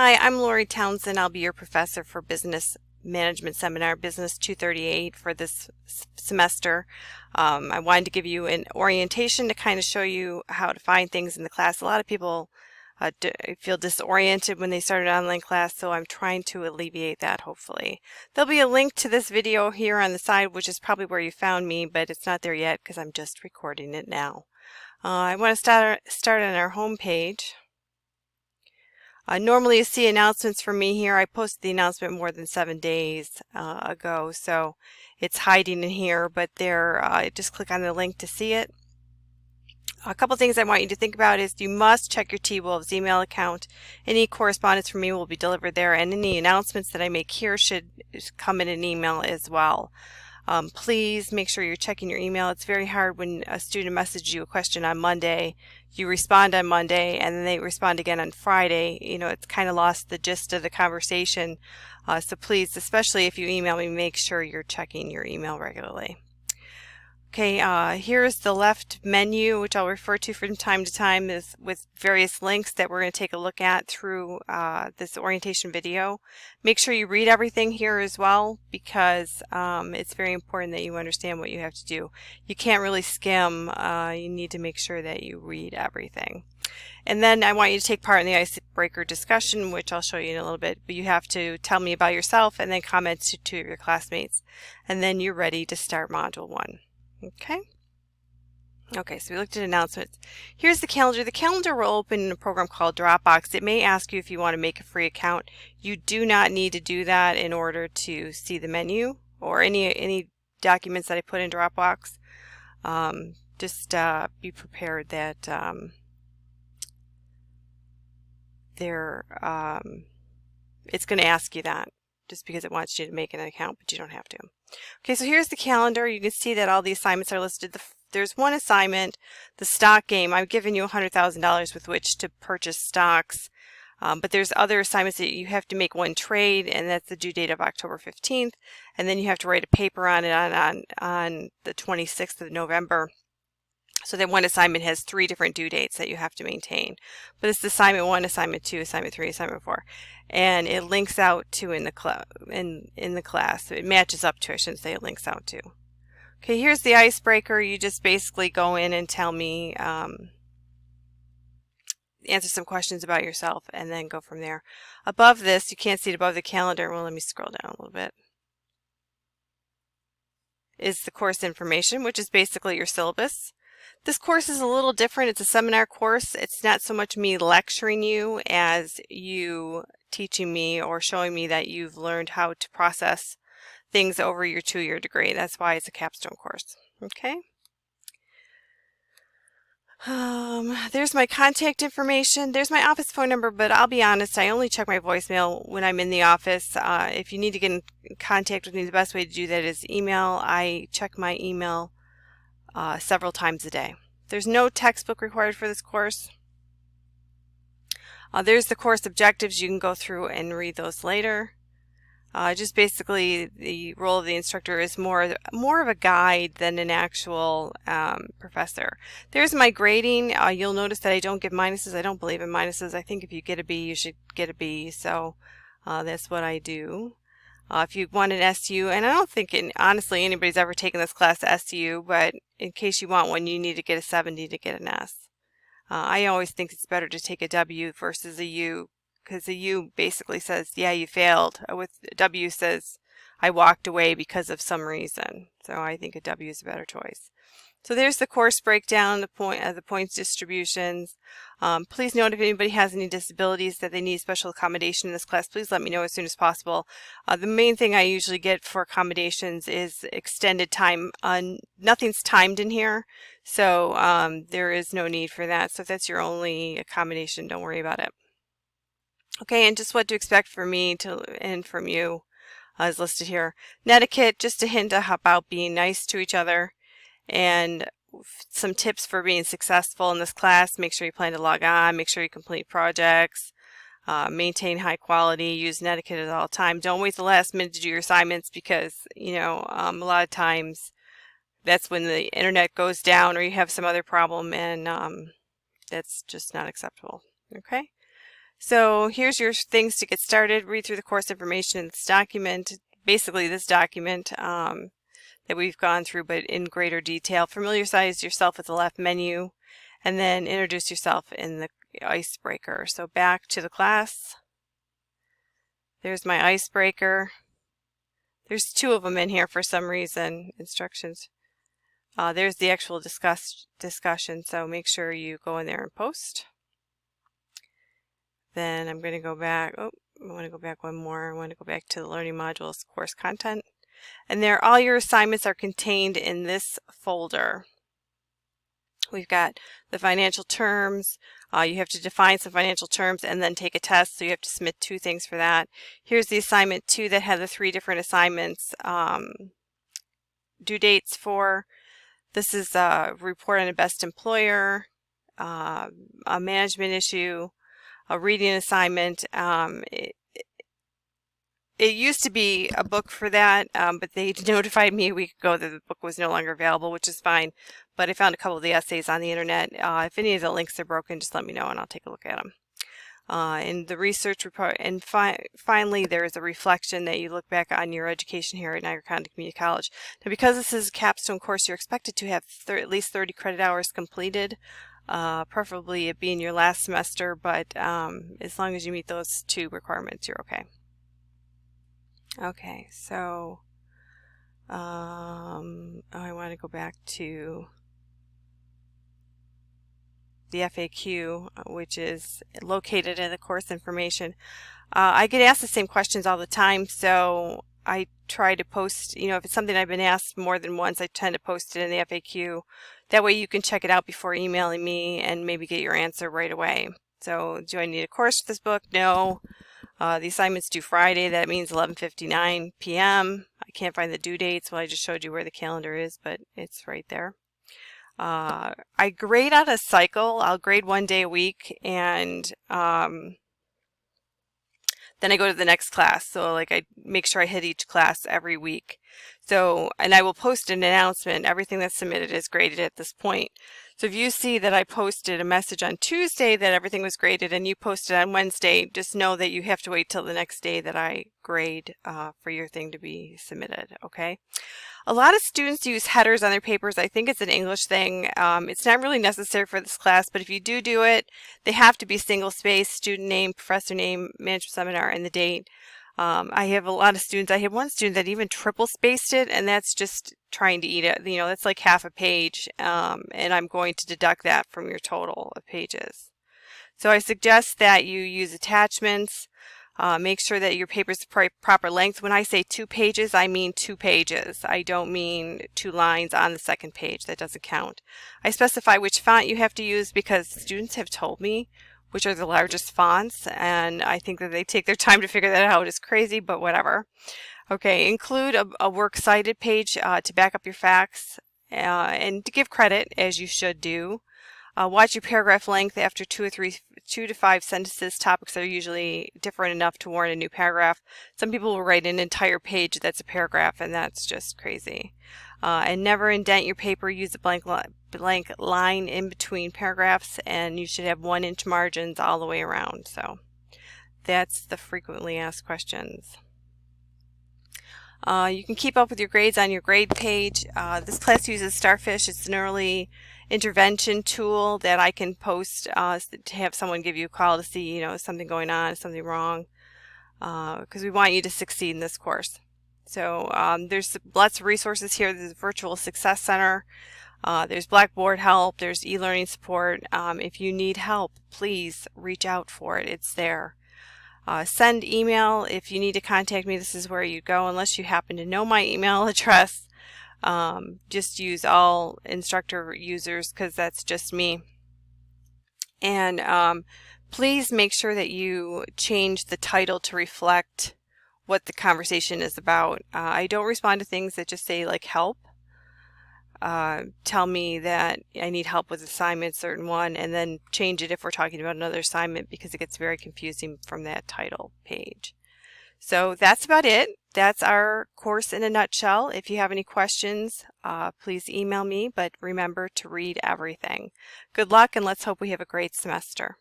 Hi, I'm Lori Townsend. I'll be your professor for Business Management Seminar, BUS238 for this semester. I wanted to give you an orientation to kind of show you how to find things in the class. A lot of people feel disoriented when they start an online class, so I'm trying to alleviate that, hopefully. There'll be a link to this video here on the side, which is probably where you found me, but it's not there yet because I'm just recording it now. I want to start on our home page. Normally you see announcements from me here. I posted the announcement more than 7 days ago, so it's hiding in here, but there, just click on the link to see it. A couple things I want you to think about is you must check your T-Wolves email account. Any correspondence from me will be delivered there, and any announcements that I make here should come in an email as well. Please make sure you're checking your email. It's very hard when a student messages you a question on Monday, you respond on Monday, and then they respond again on Friday. You know, it's kind of lost the gist of the conversation. So please, especially if you email me, make sure you're checking your email regularly. Okay, here's the left menu, which I'll refer to from time to time with various links that we're going to take a look at through this orientation video. Make sure you read everything here as well, because it's very important that you understand what you have to do. You can't really skim. You need to make sure that you read everything. And then I want you to take part in the icebreaker discussion, which I'll show you in a little bit, but you have to tell me about yourself and then comment to your classmates. And then you're ready to start Module 1. Okay, so we looked at announcements. Here's the calendar. The calendar will open in a program called Dropbox. It may ask you if you want to make a free account. You do not need to do that in order to see the menu or any documents that I put in Dropbox. Just be prepared that it's going to ask you that just because it wants you to make an account, but you don't have to. Okay, so here's the calendar. You can see that all the assignments are listed. There's one assignment, the stock game. I've given you $100,000 with which to purchase stocks, but there's other assignments that you have to make one trade, and that's the due date of October 15th, and then you have to write a paper on it on the 26th of November. So that one assignment has 3 different due dates that you have to maintain. But it's assignment 1, assignment 2, assignment 3, assignment 4. And it links out to in the class. It matches up to, I shouldn't say it links out to. Okay, here's the icebreaker. You just basically go in and tell me, answer some questions about yourself, and then go from there. Above this, you can't see it above the calendar. Well, let me scroll down a little bit. Is the course information, which is basically your syllabus. This course is a little different. It's a seminar course. It's not so much me lecturing you as you teaching me or showing me that you've learned how to process things over your 2-year degree. That's why it's a capstone course. Okay. There's my contact information. There's my office phone number, but I'll be honest, I only check my voicemail when I'm in the office. If you need to get in contact with me, the best way to do that is email. I check my email several times a day. There's no textbook required for this course. There's the course objectives. You can go through and read those later. Just basically the role of the instructor is more of a guide than an actual professor. There's my grading. You'll notice that I don't give minuses. I don't believe in minuses. I think if you get a B, you should get a B. So that's what I do. If you want an SU, and I don't think honestly anybody's ever taken this class SU, but in case you want one, you need to get a 70 to get an S. I always think it's better to take a W versus a U, because a U basically says, yeah, you failed. With a W says, I walked away because of some reason. So I think a W is a better choice. So there's the course breakdown, the points distributions. Please note if anybody has any disabilities that they need special accommodation in this class, please let me know as soon as possible. The main thing I usually get for accommodations is extended time. Nothing's timed in here, so there is no need for that. So if that's your only accommodation, don't worry about it. Okay, and just what to expect from me and from you is listed here. Netiquette, just a hint about being nice to each other. And some tips for being successful in this class. Make sure you plan to log on, make sure you complete projects, maintain high quality, use netiquette at all times. Don't wait the last minute to do your assignments, because you know a lot of times that's when the internet goes down or you have some other problem, and that's just not acceptable. Okay, So here's your things to get started. Read through the course information in this document, basically this document that we've gone through, but in greater detail. Familiarize yourself with the left menu, and then introduce yourself in the icebreaker. So back to the class. There's my icebreaker. There's 2 of them in here for some reason, instructions. There's the actual discussion, so make sure you go in there and post. Then I'm going to go back. I want to go back one more. I want to go back to the learning modules course content. And there, all your assignments are contained in this folder. We've got the financial terms. You have to define some financial terms and then take a test, so you have to submit 2 things for that. Here's the assignment 2 that had the 3 different assignments due dates for. This is a report on a best employer, a management issue, a reading assignment. It used to be a book for that, but they notified me a week ago that the book was no longer available, which is fine. But I found a couple of the essays on the internet. If any of the links are broken, just let me know and I'll take a look at them. In the research report, and finally, there is a reflection that you look back on your education here at Niagara County Community College. Now, because this is a capstone course, you're expected to have at least 30 credit hours completed. Preferably it be in your last semester, but as long as you meet those 2 requirements, you're okay. Okay, so I want to go back to the FAQ, which is located in the course information. I get asked the same questions all the time, so I try to post, if it's something I've been asked more than once, I tend to post it in the FAQ. That way you can check it out before emailing me and maybe get your answer right away. So, do I need a course for this book? No. The assignment's due Friday. That means 11:59 p.m. I can't find the due dates. Well, I just showed you where the calendar is, but it's right there. I grade on a cycle. I'll grade 1 day a week, and then I go to the next class. So like I make sure I hit each class every week. So, and I will post an announcement. Everything that's submitted is graded at this point. So if you see that I posted a message on Tuesday that everything was graded and you posted on Wednesday, just know that you have to wait till the next day that I grade for your thing to be submitted, okay? A lot of students use headers on their papers. I think it's an English thing. It's not really necessary for this class, but if you do it, they have to be single-spaced: student name, professor name, management seminar, and the date. I have a lot of students. I had one student that even triple-spaced it, and that's just trying to eat it. That's like half a page, and I'm going to deduct that from your total of pages. So I suggest that you use attachments. Make sure that your paper is proper length. When I say 2 pages, I mean 2 pages. I don't mean 2 lines on the second page. That doesn't count. I specify which font you have to use because students have told me which are the largest fonts, and I think that they take their time to figure that out. It's crazy, but whatever. Okay, include a works cited page to back up your facts and to give credit, as you should do. Watch your paragraph length. After 2 to 5 sentences, topics are usually different enough to warrant a new paragraph. Some people will write an entire page that's a paragraph, and that's just crazy. And never indent your paper. Use a blank line in between paragraphs, and you should have 1-inch margins all the way around. So that's the frequently asked questions. You can keep up with your grades on your grade page. This class uses Starfish. It's an early intervention tool that I can post to have someone give you a call to see, is something going on, is something wrong, because we want you to succeed in this course. So there's lots of resources here. There's a Virtual Success Center. There's Blackboard help. There's e-learning support. If you need help, please reach out for it. It's there. Send email. If you need to contact me, this is where you go. Unless you happen to know my email address, just use all instructor users because that's just me. And please make sure that you change the title to reflect what the conversation is about. I don't respond to things that just say like help. Tell me that I need help with assignment certain one, and then change it if we're talking about another assignment, because it gets very confusing from that title page. So that's about it. That's our course in a nutshell. If you have any questions, please email me, but remember to read everything. Good luck, and let's hope we have a great semester.